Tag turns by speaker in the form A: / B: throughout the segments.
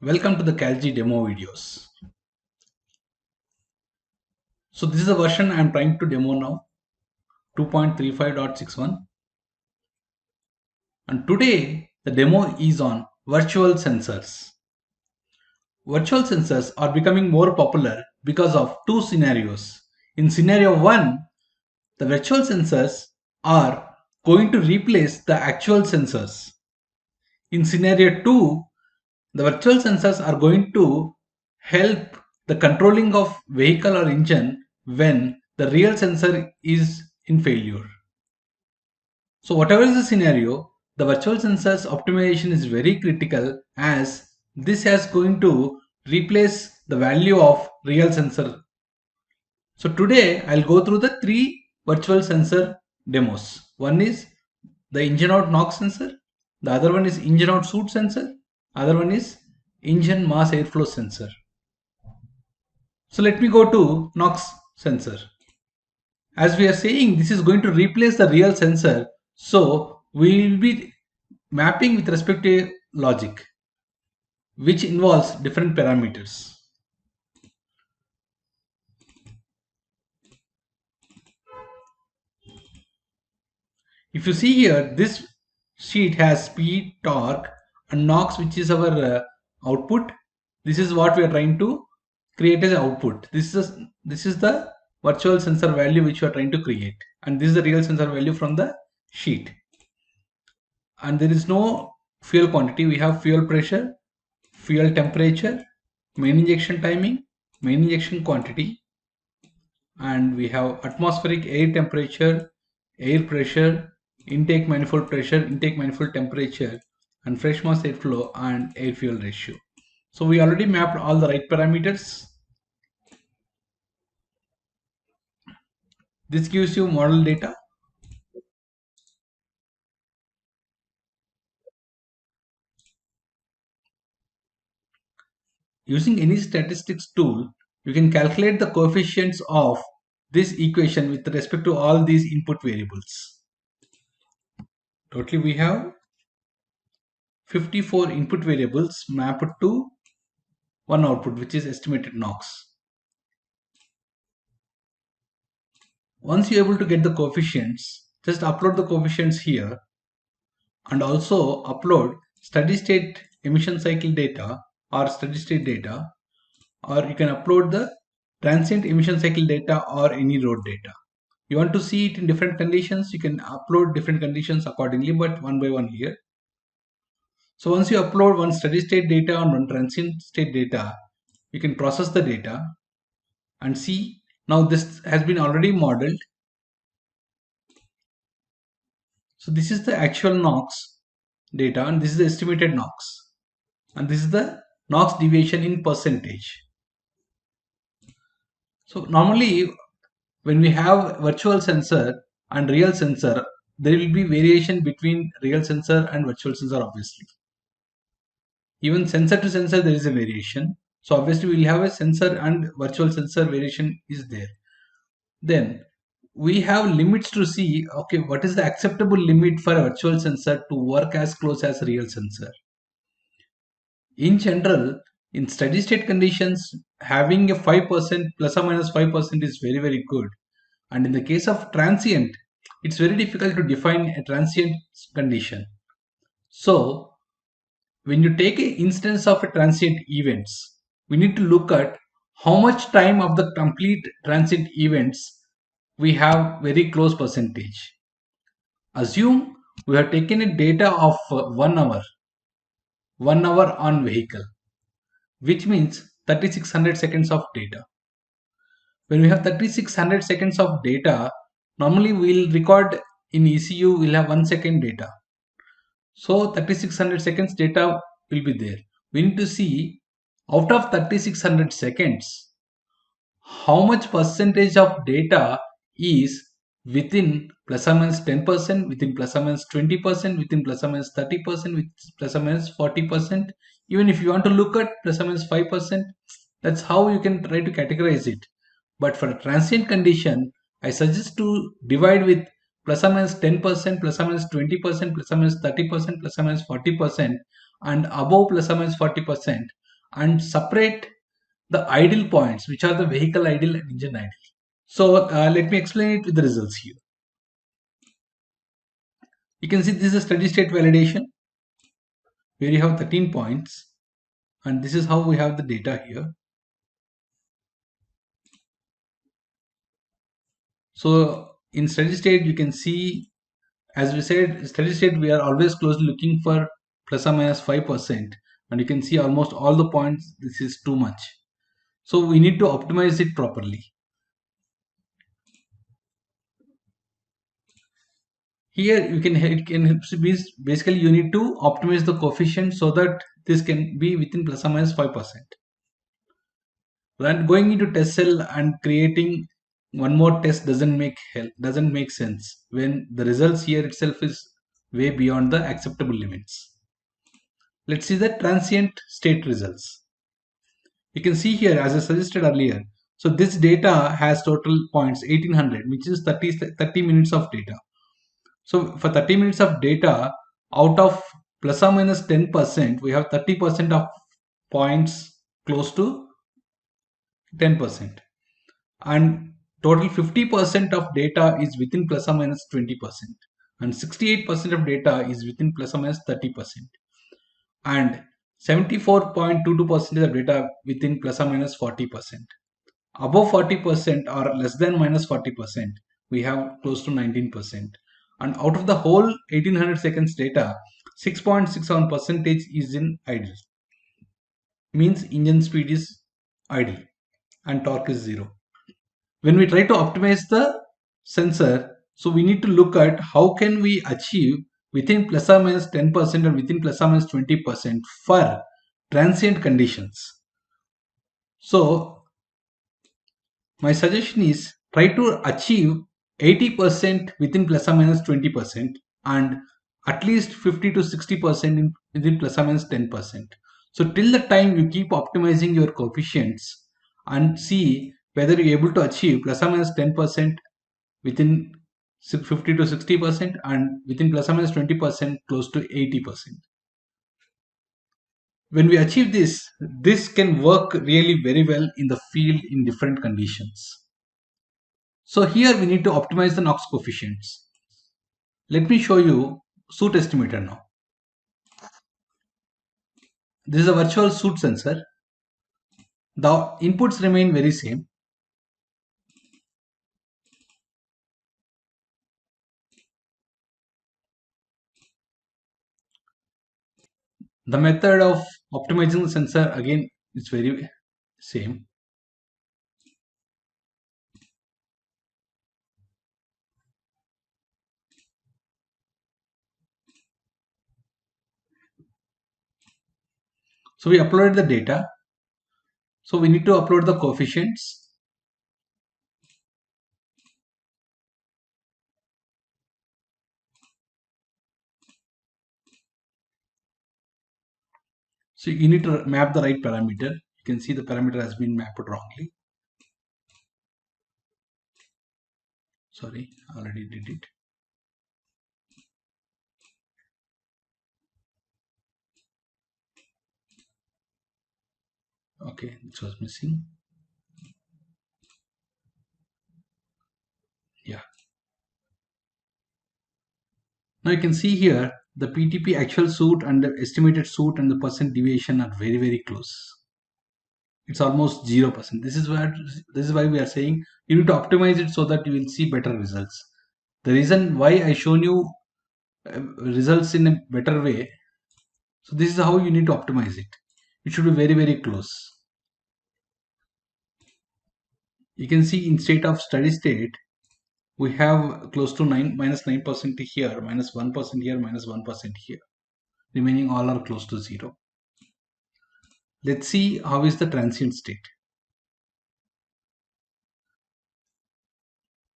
A: Welcome to the CalG demo videos. So this is the version I am trying to demo now, 2.35.61, and today the demo is on virtual sensors. Virtual sensors are becoming more popular because of two scenarios. In scenario 1, the virtual sensors are going to replace the actual sensors. In scenario 2, the virtual sensors are going to help the controlling of vehicle or engine when the real sensor is in failure. So whatever is the scenario, the virtual sensors optimization is very critical as this is going to replace the value of real sensor. So today I'll go through the three virtual sensor demos. One is the engine out knock sensor, the other one is engine out soot sensor, other one is engine mass airflow sensor. So let me go to NOx sensor. As we are saying, this is going to replace the real sensor. So we will be mapping with respect to logic, which involves different parameters. If you see here, this sheet has speed, torque, and NOx, which is our output. This is what we are trying to create as output. This is the virtual sensor value which we are trying to create, and this is the real sensor value from the sheet. And there is no fuel quantity. We have fuel pressure, fuel temperature, main injection timing, main injection quantity, and we have atmospheric air temperature, air pressure, intake manifold pressure, intake manifold temperature, and fresh mass airflow and air fuel ratio. So we already mapped all the right parameters. This gives you model data. Using any statistics tool, you can calculate the coefficients of this equation with respect to all these input variables. Totally we have 54 input variables mapped to one output, which is estimated NOx. Once you're able to get the coefficients, just upload the coefficients here and also upload steady state emission cycle data or steady state data, or you can upload the transient emission cycle data or any road data. You want to see it in different conditions, you can upload different conditions accordingly, but one by one here. So once you upload one steady state data and one transient state data, you can process the data and see. Now this has been already modeled. So this is the actual NOx data and this is the estimated NOx, and this is the NOx deviation in percentage. So normally when we have virtual sensor and real sensor, there will be variation between real sensor and virtual sensor obviously. Even sensor to sensor there is a variation. So obviously we will have a sensor and virtual sensor variation is there. Then we have limits to see, okay, what is the acceptable limit for a virtual sensor to work as close as real sensor. In general, in steady state conditions, having a 5% plus or minus 5% is very, very good. And in the case of transient, it's very difficult to define a transient condition. So when you take an instance of a transient events, we need to look at how much time of the complete transient events we have very close percentage. Assume we have taken a data of 1 hour on vehicle, which means 3600 seconds of data. When we have 3600 seconds of data, normally we'll record in ECU, we'll have 1 second data. So 3600 seconds data will be there. We need to see out of 3600 seconds, how much percentage of data is within plus or minus 10%, within plus or minus 20%, within plus or minus 30%, with plus or minus 40%. Even if you want to look at plus or minus 5%, that's how you can try to categorize it. But for a transient condition, I suggest to divide with plus or minus 10%, plus or minus 20%, plus or minus 30%, plus or minus 40%, and above plus or minus 40%. and separate the idle points, which are the vehicle idle and engine idle. So let me explain it with the results here. You can see this is a steady state validation where you have 13 points, and this is how we have the data here. So in steady state, you can see, as we said, steady state, we are always closely looking for plus or minus 5%, and you can see almost all the points, this is too much. So we need to optimize it properly. Here you can, it can be basically you need to optimize the coefficient so that this can be within plus or minus 5%. Then going into test cell and creating one more test doesn't make sense when the results here itself is way beyond the acceptable limits. Let's see the transient state results. You can see here, as I suggested earlier, so this data has total points 1800, which is 30 minutes of data. So for 30 minutes of data, out of plus or minus 10%, we have 30% of points close to 10%. And total 50% of data is within plus or minus 20%. And 68% of data is within plus or minus 30%. And 74.22% of data within plus or minus 40%. Above 40% or less than minus 40%, we have close to 19%. And out of the whole 1800 seconds data, 6.67% is in idle. Means engine speed is idle and torque is 0. When we try to optimize the sensor, so we need to look at how can we achieve within plus or minus 10% or within plus or minus 20% for transient conditions. So my suggestion is try to achieve 80% within plus or minus 20% and at least 50 to 60% within plus or minus 10%. So till the time you keep optimizing your coefficients and see whether you're able to achieve plus or minus 10% within 50 to 60% and within plus or minus 20% close to 80%. When we achieve this, this can work really very well in the field in different conditions. So here we need to optimize the NOx coefficients. Let me show you soot estimator now. This is a virtual soot sensor. The inputs remain very same. The method of optimizing the sensor again is very same. So we uploaded the data. So we need to upload the coefficients. So you need to map the right parameter. You can see the parameter has been mapped wrongly. Sorry, I already did it. Okay, this was missing. Yeah. Now you can see here the PTP actual soot and the estimated soot and the percent deviation are very, very close. It's almost 0%. This is why we are saying you need to optimize it so that you will see better results. The reason why I shown you results in a better way. So this is how you need to optimize it. It should be very, very close. You can see in state of steady state, we have close to minus 9% here, minus 1% here, minus 1% here. Remaining all are close to 0. Let's see how is the transient state.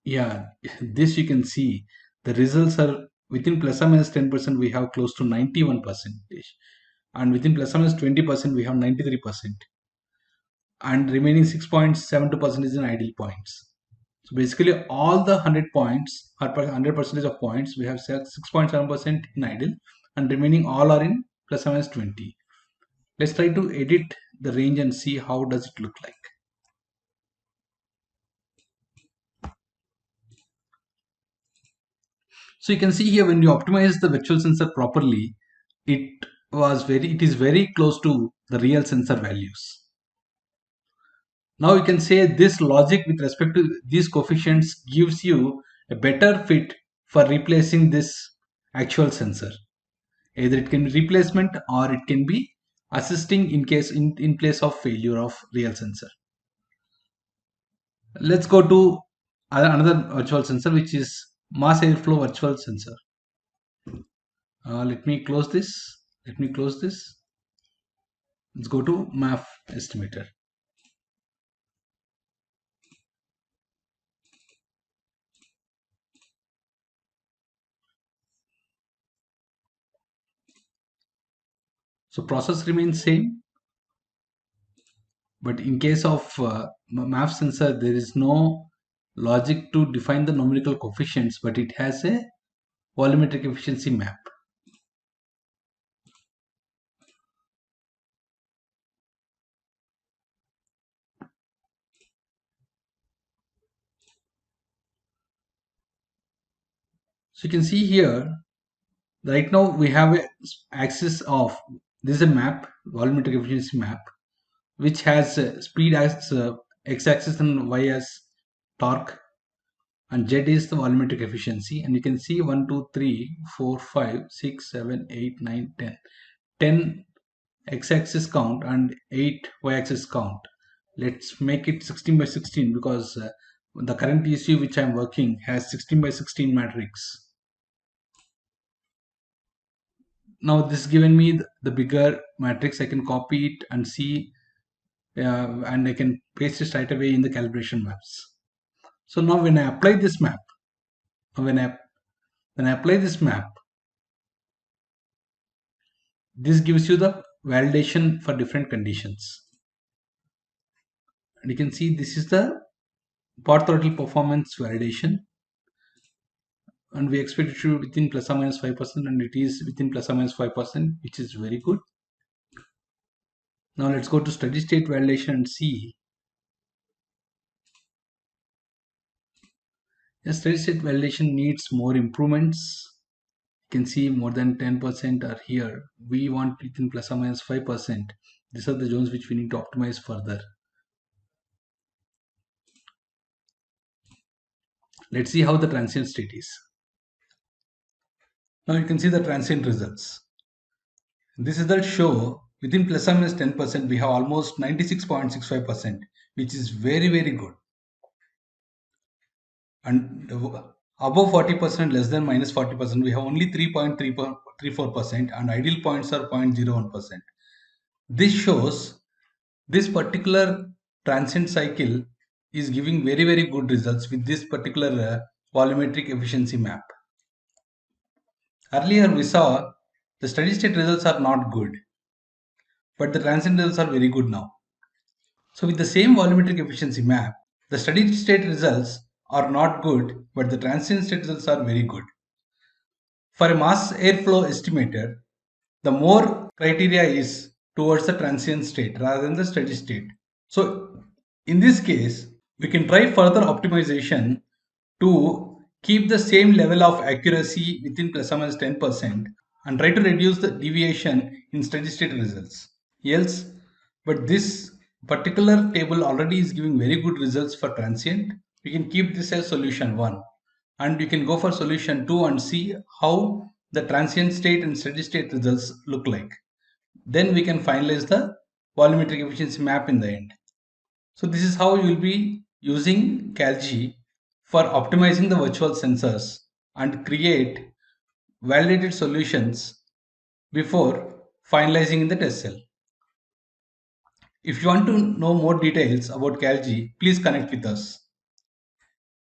A: Yeah, this you can see the results are within plus or minus 10%, we have close to 91%, and within plus or minus 20% we have 93%, and remaining 6.72% is in idle points. So basically all the 100 points or 100% of points, we have 6.7% in idle and remaining all are in plus or minus 20. Let's try to edit the range and see how does it look like. So you can see here, when you optimize the virtual sensor properly, it is very close to the real sensor values. Now you can say this logic with respect to these coefficients gives you a better fit for replacing this actual sensor. Either it can be replacement or it can be assisting in place of failure of real sensor. Let's go to another virtual sensor, which is mass airflow virtual sensor. Let me close this. Let's go to MAF estimator. So process remains same, but in case of MAF sensor, there is no logic to define the numerical coefficients, but it has a volumetric efficiency map. So you can see here, right now we have a axis of, this is a map, volumetric efficiency map, which has speed as x-axis and y as torque, and z is the volumetric efficiency. And you can see 1 2 3 4 5 6 7 8 9 10 10 x-axis count and 8 y-axis count. Let's make it 16 by 16 because the current ECU which I'm working has 16 by 16 matrix. Now this is given me the bigger matrix. I can copy it and see, and I can paste it right away in the calibration maps. So now when I apply this map, when I apply this map, this gives you the validation for different conditions. And you can see this is the part throttle performance validation, and we expect it to be within plus or minus 5%, and it is within plus or minus 5%, which is very good. Now let's go to steady state validation and see. The steady state validation needs more improvements. You can see more than 10% are here. We want within plus or minus 5%. These are the zones which we need to optimize further. Let's see how the transient state is. Now you can see the transient results. This results show within plus or minus 10%, we have almost 96.65%, which is very, very good. And above 40%, less than minus 40%, we have only 3.34%, and ideal points are 0.01%. This shows this particular transient cycle is giving very, very good results with this particular volumetric efficiency map. Earlier we saw the steady state results are not good, but the transient results are very good now. So with the same volumetric efficiency map, the steady state results are not good, but the transient state results are very good. For a mass airflow estimator, the more criteria is towards the transient state rather than the steady state. So in this case, we can try further optimization to keep the same level of accuracy within plus or minus 10% and try to reduce the deviation in steady state results. Else, but this particular table already is giving very good results for transient. We can keep this as solution 1, and you can go for solution 2 and see how the transient state and steady state results look like. Then we can finalize the volumetric efficiency map in the end. So this is how you will be using CalG for optimizing the virtual sensors and create validated solutions before finalizing in the test cell. If you want to know more details about CalG, please connect with us.